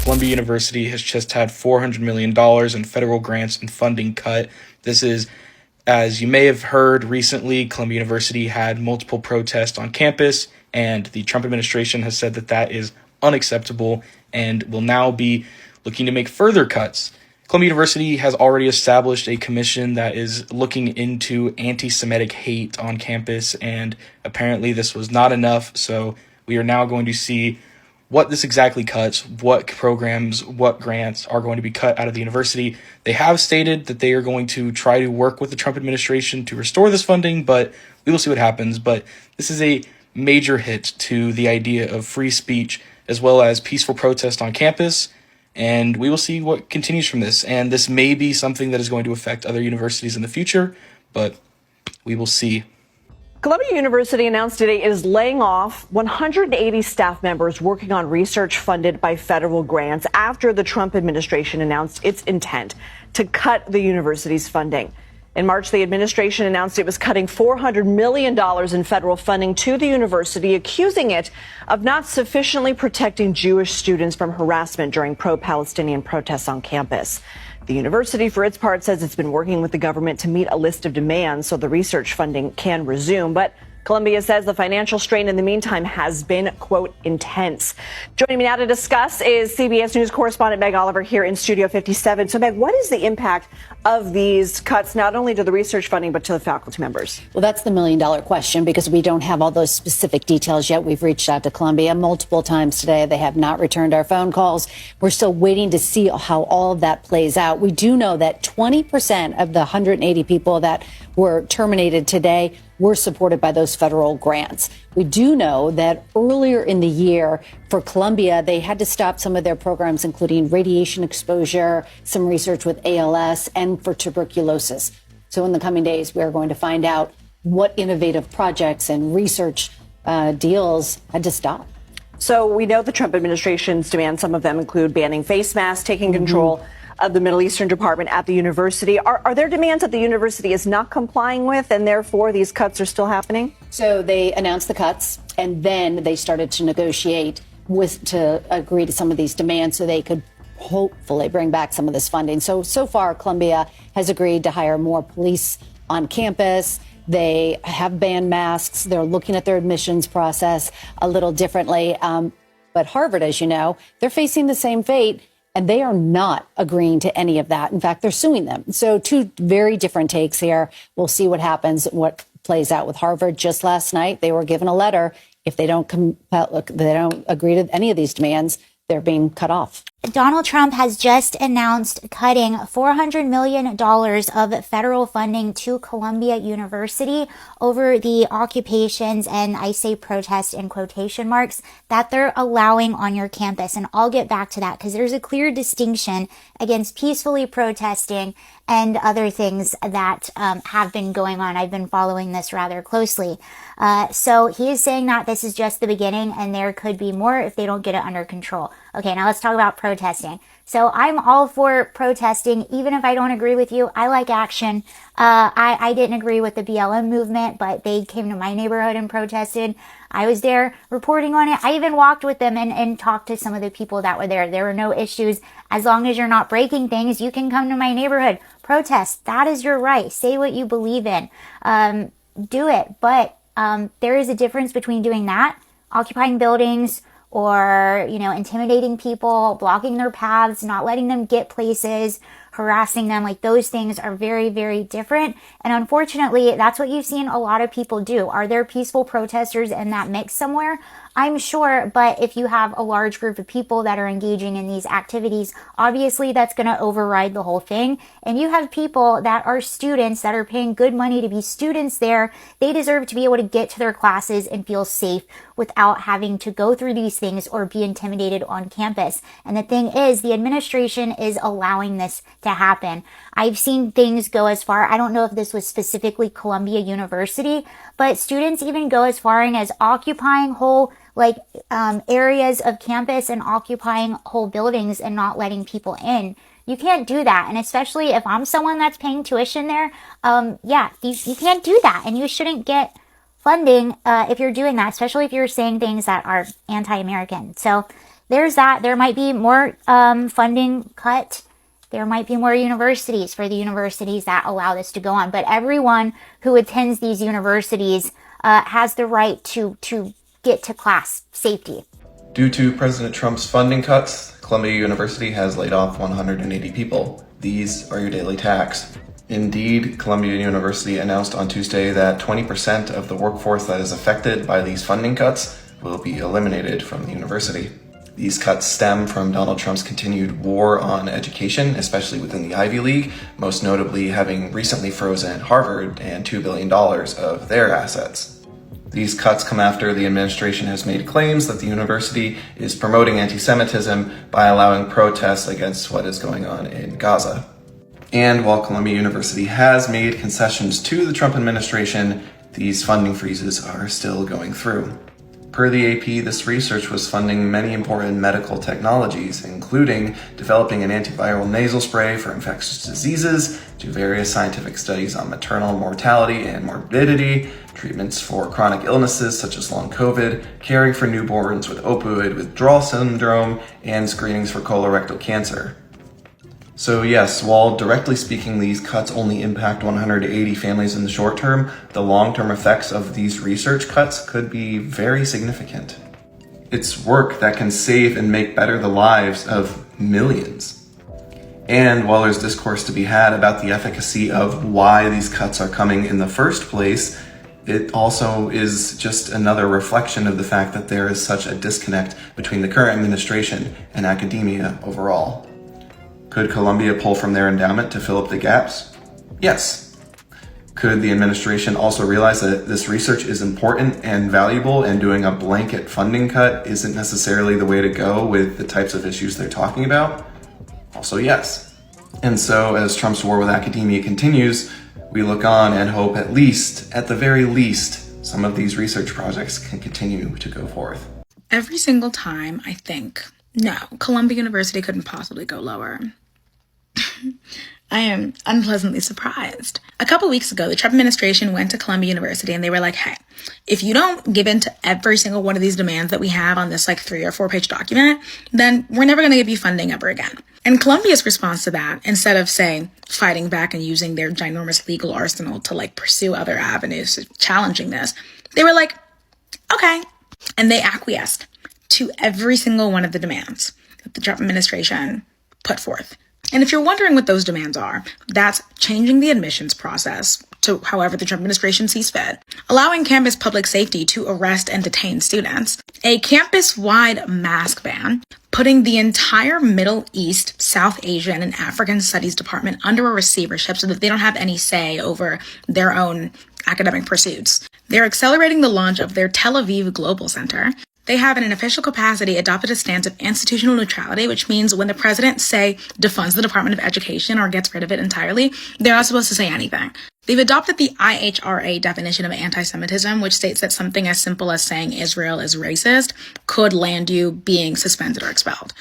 Columbia University has just had $400 million in federal grants and funding cut. This is, as you may have heard recently, Columbia University had multiple protests on campus, and the Trump administration has said that that is unacceptable and will now be looking to make further cuts. Columbia University has already established a commission that is looking into anti-Semitic hate on campus, and apparently this was not enough, so we are now going to see what this exactly cuts, what programs, what grants are going to be cut out of the university. They have stated that they are going to try to work with the Trump administration to restore this funding, but we will see what happens. But this is a major hit to the idea of free speech as well as peaceful protest on campus, and we will see what continues from this. And this may be something that is going to affect other universities in the future, but we will see. Columbia University announced today it is laying off 180 staff members working on research funded by federal grants after the Trump administration announced its intent to cut the university's funding. In March, the administration announced it was cutting $400 million in federal funding to the university, accusing it of not sufficiently protecting Jewish students from harassment during pro-Palestinian protests on campus. The university, for its part, says it's been working with the government to meet a list of demands so the research funding can resume. But Columbia says the financial strain in the meantime has been, quote, intense. Joining me now to discuss is CBS News correspondent Meg Oliver here in Studio 57. So, Meg, what is the impact of these cuts, not only to the research funding, but to the faculty members? Well, that's the million-dollar question, because we don't have all those specific details yet. We've reached out to Columbia multiple times today. They have not returned our phone calls. We're still waiting to see how all of that plays out. We do know that 20% of the 180 people that were terminated today were supported by those federal grants. We do know that earlier in the year for Columbia, they had to stop some of their programs, including radiation exposure, some research with ALS, and for tuberculosis. So in the coming days, we are going to find out what innovative projects and research deals had to stop. So we know the Trump administration's demands, some of them include banning face masks, taking control of the Middle Eastern department at the university. Are there demands that the university is not complying with, and therefore these cuts are still happening? So they announced the cuts, and then they started to negotiate to agree to some of these demands so they could hopefully bring back some of this funding. So far, Columbia has agreed to hire more police on campus. They have banned masks. They're looking at their admissions process a little differently. But Harvard, as you know, they're facing the same fate, and they are not agreeing to any of that. In fact, they're suing them. So two very different takes here. We'll see what happens, what plays out with Harvard. Just last night, they were given a letter. If they don't agree to any of these demands, they're being cut off. Donald Trump has just announced cutting $400 million of federal funding to Columbia University over the occupations, and I say protest in quotation marks, that they're allowing on your campus. And I'll get back to that because there's a clear distinction against peacefully protesting and other things that have been going on. I've been following this rather closely. So he is saying that this is just the beginning and there could be more if they don't get it under control. Okay, now let's talk about protesting. So I'm all for protesting, even if I don't agree with you. I like action. I didn't agree with the BLM movement, but they came to my neighborhood and protested. I was there reporting on it. I even walked with them and talked to some of the people that were there. There were no issues. As long as you're not breaking things, you can come to my neighborhood. Protest. That is your right. Say what you believe in. Do it. But there is a difference between doing that, occupying buildings, or, intimidating people, blocking their paths, not letting them get places, harassing them. Like, those things are very, very different. And unfortunately, that's what you've seen a lot of people do. Are there peaceful protesters in that mix somewhere? I'm sure, but if you have a large group of people that are engaging in these activities, obviously that's going to override the whole thing. And you have people that are students that are paying good money to be students there. They deserve to be able to get to their classes and feel safe without having to go through these things or be intimidated on campus. And the thing is, the administration is allowing this to happen. I've seen things go as far, I don't know if this was specifically Columbia University, but students even go as far as occupying whole areas of campus and occupying whole buildings and not letting people in. You can't do that. And especially if I'm someone that's paying tuition there, you can't do that. And you shouldn't get funding if you're doing that, especially if you're saying things that are anti-American. So there's that. There might be more funding cut. There might be more universities for the universities that allow this to go on. But everyone who attends these universities has the right to get to class safety. Due to President Trump's funding cuts, Columbia University has laid off 180 people. These are your daily tax. Indeed, Columbia University announced on Tuesday that 20% of the workforce that is affected by these funding cuts will be eliminated from the university. These cuts stem from Donald Trump's continued war on education, especially within the Ivy League, most notably having recently frozen Harvard and $2 billion of their assets. These cuts come after the administration has made claims that the university is promoting anti-Semitism by allowing protests against what is going on in Gaza. And while Columbia University has made concessions to the Trump administration, these funding freezes are still going through. Per the AP, this research was funding many important medical technologies, including developing an antiviral nasal spray for infectious diseases, to various scientific studies on maternal mortality and morbidity, treatments for chronic illnesses such as long COVID, caring for newborns with opioid withdrawal syndrome, and screenings for colorectal cancer. So yes, while directly speaking these cuts only impact 180 families in the short term, the long-term effects of these research cuts could be very significant. It's work that can save and make better the lives of millions. And while there's discourse to be had about the efficacy of why these cuts are coming in the first place, it also is just another reflection of the fact that there is such a disconnect between the current administration and academia overall. Could Columbia pull from their endowment to fill up the gaps? Yes. Could the administration also realize that this research is important and valuable, and doing a blanket funding cut isn't necessarily the way to go with the types of issues they're talking about? Also yes. And so as Trump's war with academia continues, we look on and hope at the very least, some of these research projects can continue to go forth. Every single time I think, no, Columbia University couldn't possibly go lower, I am unpleasantly surprised. A couple weeks ago, the Trump administration went to Columbia University and they were like, hey, if you don't give in to every single one of these demands that we have on this 3 or 4 page document, then we're never going to give you funding ever again. And Columbia's response to that, instead of fighting back and using their ginormous legal arsenal to pursue other avenues challenging this, they were like, okay. And they acquiesced to every single one of the demands that the Trump administration put forth. And if you're wondering what those demands are, that's changing the admissions process to however the Trump administration sees fit, allowing campus public safety to arrest and detain students, a campus-wide mask ban, putting the entire Middle East, South Asian, and African Studies department under a receivership so that they don't have any say over their own academic pursuits. They're accelerating the launch of their Tel Aviv Global Center. They have, in an official capacity, adopted a stance of institutional neutrality, which means when the president, defunds the Department of Education or gets rid of it entirely, they're not supposed to say anything. They've adopted the IHRA definition of anti-Semitism, which states that something as simple as saying Israel is racist could land you being suspended or expelled.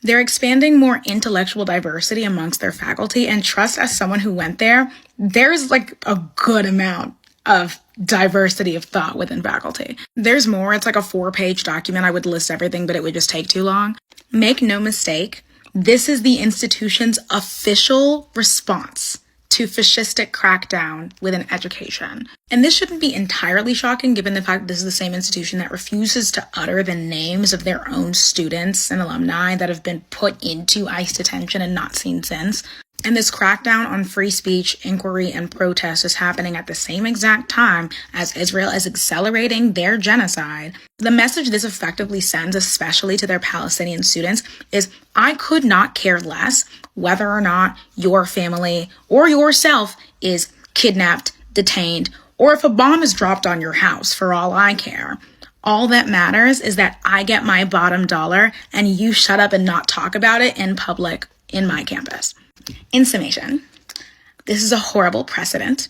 They're expanding more intellectual diversity amongst their faculty, and trust, as someone who went there, there's a good amount of diversity of thought within faculty. There's more. It's a 4-page document. I would list everything, but it would just take too long. Make no mistake, this is the institution's official response to fascistic crackdown within education. And this shouldn't be entirely shocking given the fact this is the same institution that refuses to utter the names of their own students and alumni that have been put into ICE detention and not seen since. And this crackdown on free speech, inquiry, and protest is happening at the same exact time as Israel is accelerating their genocide. The message this effectively sends, especially to their Palestinian students, is I could not care less whether or not your family or yourself is kidnapped, detained, or if a bomb is dropped on your house, for all I care. All that matters is that I get my bottom dollar and you shut up and not talk about it in public in my campus. In summation, this is a horrible precedent.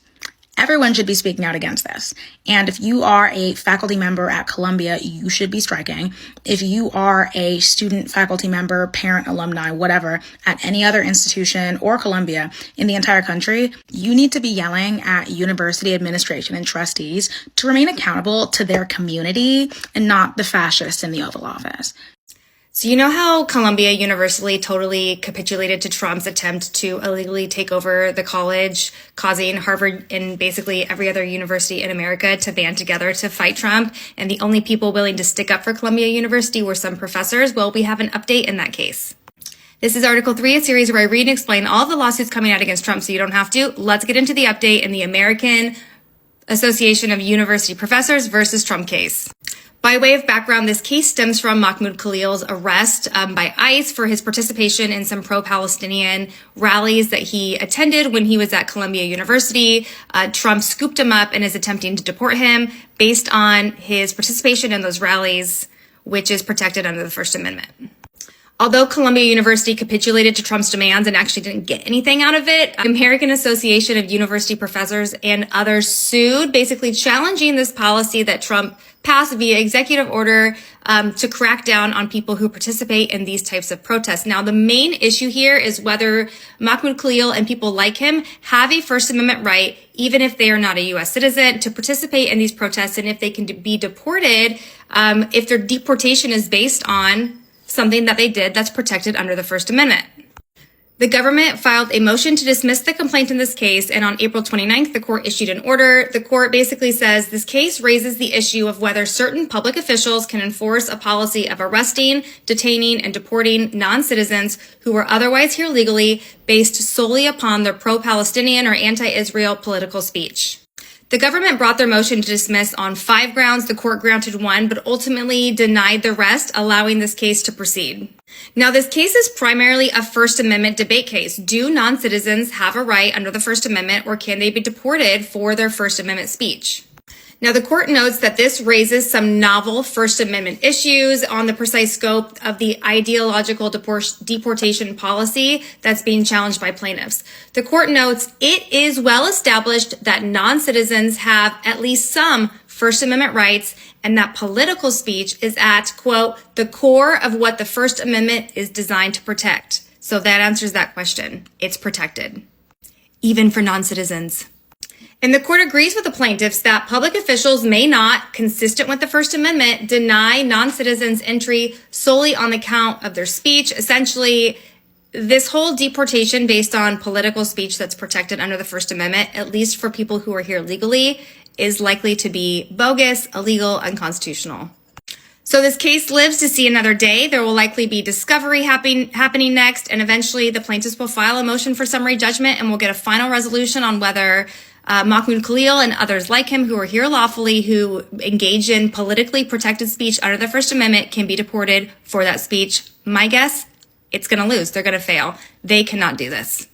Everyone should be speaking out against this. And if you are a faculty member at Columbia, you should be striking. If you are a student, faculty member, parent, alumni, whatever, at any other institution or Columbia in the entire country, you need to be yelling at university administration and trustees to remain accountable to their community and not the fascists in the Oval Office. So you know how Columbia University totally capitulated to Trump's attempt to illegally take over the college, causing Harvard and basically every other university in America to band together to fight Trump, and the only people willing to stick up for Columbia University were some professors? Well, we have an update in that case. This is Article 3, a series where I read and explain all the lawsuits coming out against Trump so you don't have to. Let's get into the update in the American Association of University Professors versus Trump case. By way of background, this case stems from Mahmoud Khalil's arrest by ICE for his participation in some pro-Palestinian rallies that he attended when he was at Columbia University. Trump scooped him up and is attempting to deport him based on his participation in those rallies, which is protected under the First Amendment. Although Columbia University capitulated to Trump's demands and actually didn't get anything out of it, the American Association of University Professors and others sued, basically challenging this policy that Trump passed via executive order to crack down on people who participate in these types of protests. Now, the main issue here is whether Mahmoud Khalil and people like him have a First Amendment right, even if they are not a U.S. citizen, to participate in these protests, and if they can be deported, if their deportation is based on something that they did that's protected under the First Amendment. The government filed a motion to dismiss the complaint in this case, and on April 29th, the court issued an order. The court basically says this case raises the issue of whether certain public officials can enforce a policy of arresting, detaining, and deporting non-citizens who were otherwise here legally based solely upon their pro-Palestinian or anti-Israel political speech. The government brought their motion to dismiss on 5 grounds. The court granted 1, but ultimately denied the rest, allowing this case to proceed. Now, this case is primarily a First Amendment debate case. Do non-citizens have a right under the First Amendment, or can they be deported for their First Amendment speech? Now, the court notes that this raises some novel First Amendment issues on the precise scope of the ideological deportation policy that's being challenged by plaintiffs. The court notes it is well established that non-citizens have at least some First Amendment rights, and that political speech is at, quote, the core of what the First Amendment is designed to protect. So that answers that question. It's protected, even for non-citizens. And the court agrees with the plaintiffs that public officials may not, consistent with the First Amendment, deny non-citizens entry solely on the count of their speech. Essentially, this whole deportation based on political speech that's protected under the First Amendment, at least for people who are here legally, is likely to be bogus, illegal, unconstitutional. So this case lives to see another day. There will likely be discovery happening next, and eventually the plaintiffs will file a motion for summary judgment, and we'll get a final resolution on whether Mahmoud Khalil and others like him who are here lawfully, who engage in politically protected speech under the First Amendment, can be deported for that speech. My guess, it's going to lose. They're going to fail. They cannot do this.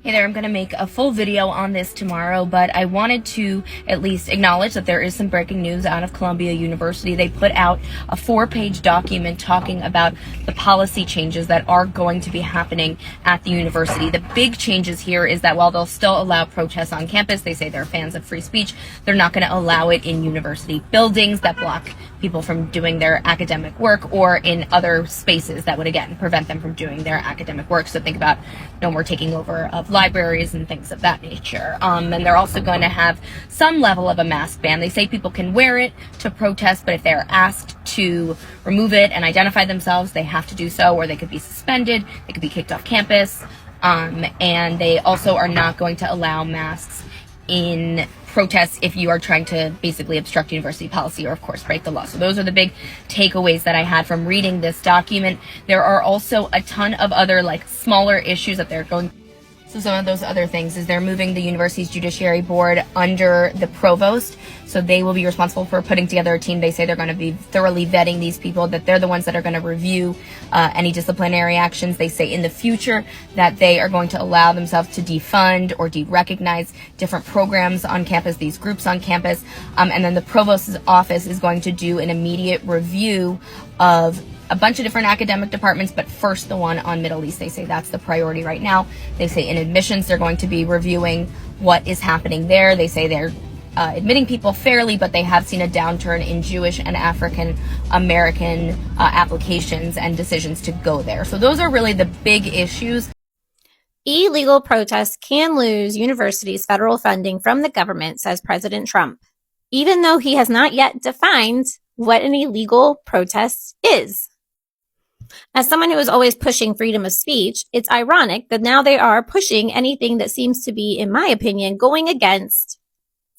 Hey there, I'm going to make a full video on this tomorrow, but I wanted to at least acknowledge that there is some breaking news out of Columbia University. They put out a 4-page document talking about the policy changes that are going to be happening at the university. The big changes here is that while they'll still allow protests on campus, they say they're fans of free speech, they're not going to allow it in university buildings that block people from doing their academic work, or in other spaces that would, again, prevent them from doing their academic work. So think about no more taking over of libraries and things of that nature. And they're also going to have some level of a mask ban. They say people can wear it to protest, but if they're asked to remove it and identify themselves, they have to do so, or they could be suspended, they could be kicked off campus. And they also are not going to allow masks in protests if you are trying to basically obstruct university policy or, of course, break the law. So those are the big takeaways that I had from reading this document. There are also a ton of other, smaller issues that they're going. So some of those other things is they're moving the university's judiciary board under the provost. So they will be responsible for putting together a team. They say they're going to be thoroughly vetting these people, that they're the ones that are going to review any disciplinary actions. They say in the future that they are going to allow themselves to defund or de-recognize different programs on campus, these groups on campus. And then the provost's office is going to do an immediate review of a bunch of different academic departments, but first the one on Middle East. They say that's the priority right now. They say in admissions, they're going to be reviewing what is happening there. They say they're admitting people fairly, but they have seen a downturn in Jewish and African American applications and decisions to go there. So those are really the big issues. Illegal protests can lose universities federal funding from the government, says President Trump, even though he has not yet defined what an illegal protest is. As someone who is always pushing freedom of speech, it's ironic that now they are pushing anything that seems to be, in my opinion, going against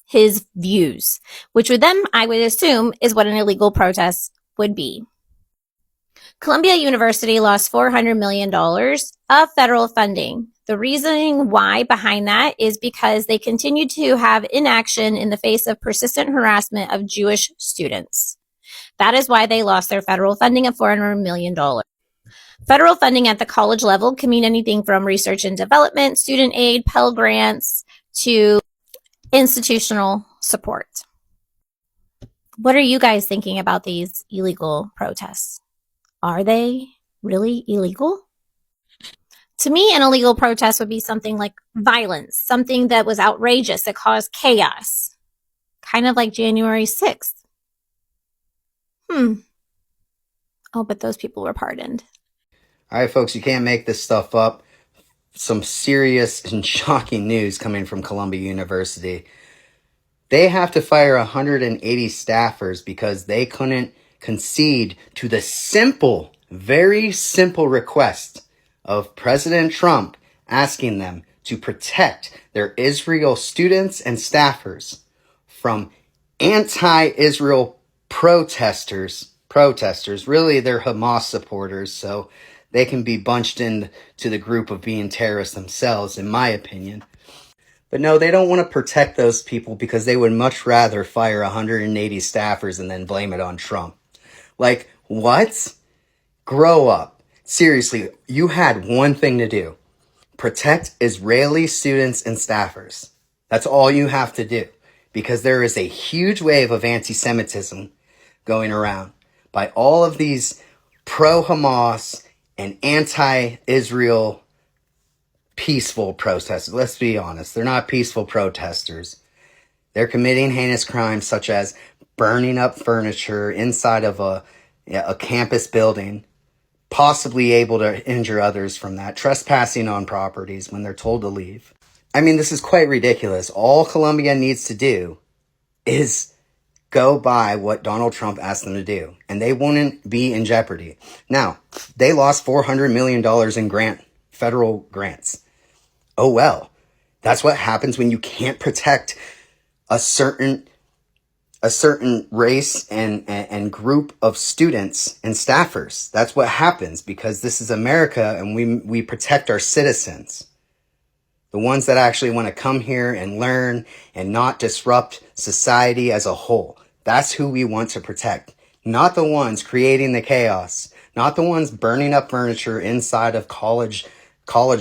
his views, which with them, I would assume, is what an illegal protest would be. Columbia University lost $400 million of federal funding. The reasoning why behind that is because they continue to have inaction in the face of persistent harassment of Jewish students. That is why they lost their federal funding of $400 million. Federal funding at the college level can mean anything from research and development, student aid, Pell Grants, to institutional support. What are you guys thinking about these illegal protests? Are they really illegal? To me, an illegal protest would be something like violence, something that was outrageous, that caused chaos, kind of like January 6th. Oh, but those people were pardoned. All right, folks, you can't make this stuff up. Some serious and shocking news coming from Columbia University. They have to fire 180 staffers because they couldn't concede to the simple, very simple request of President Trump asking them to protect their Israel students and staffers from anti-Israel protesters. Really, they're Hamas supporters, so they can be bunched into the group of being terrorists themselves, in my opinion. But no, they don't want to protect those people because they would much rather fire 180 staffers and then blame it on Trump. Like, what? Grow up. Seriously, you had one thing to do. Protect Israeli students and staffers. That's all you have to do. Because there is a huge wave of anti-Semitism going around by all of these pro-Hamas and anti-Israel peaceful protesters. Let's be honest. They're not peaceful protesters. They're committing heinous crimes such as burning up furniture inside of a campus building, possibly able to injure others from that, trespassing on properties when they're told to leave. I mean, this is quite ridiculous. All Columbia needs to do is go by what Donald Trump asked them to do, and they wouldn't be in jeopardy. Now, they lost $400 million in federal grants. Oh well, that's what happens when you can't protect a certain race and group of students and staffers. That's what happens because this is America and we protect our citizens. The ones that actually want to come here and learn and not disrupt society as a whole. That's who we want to protect. Not the ones creating the chaos. Not the ones burning up furniture inside of college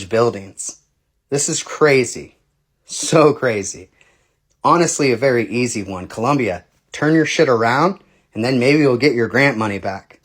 buildings. This is crazy. So crazy. Honestly, a very easy one. Columbia, turn your shit around and then maybe you'll get your grant money back.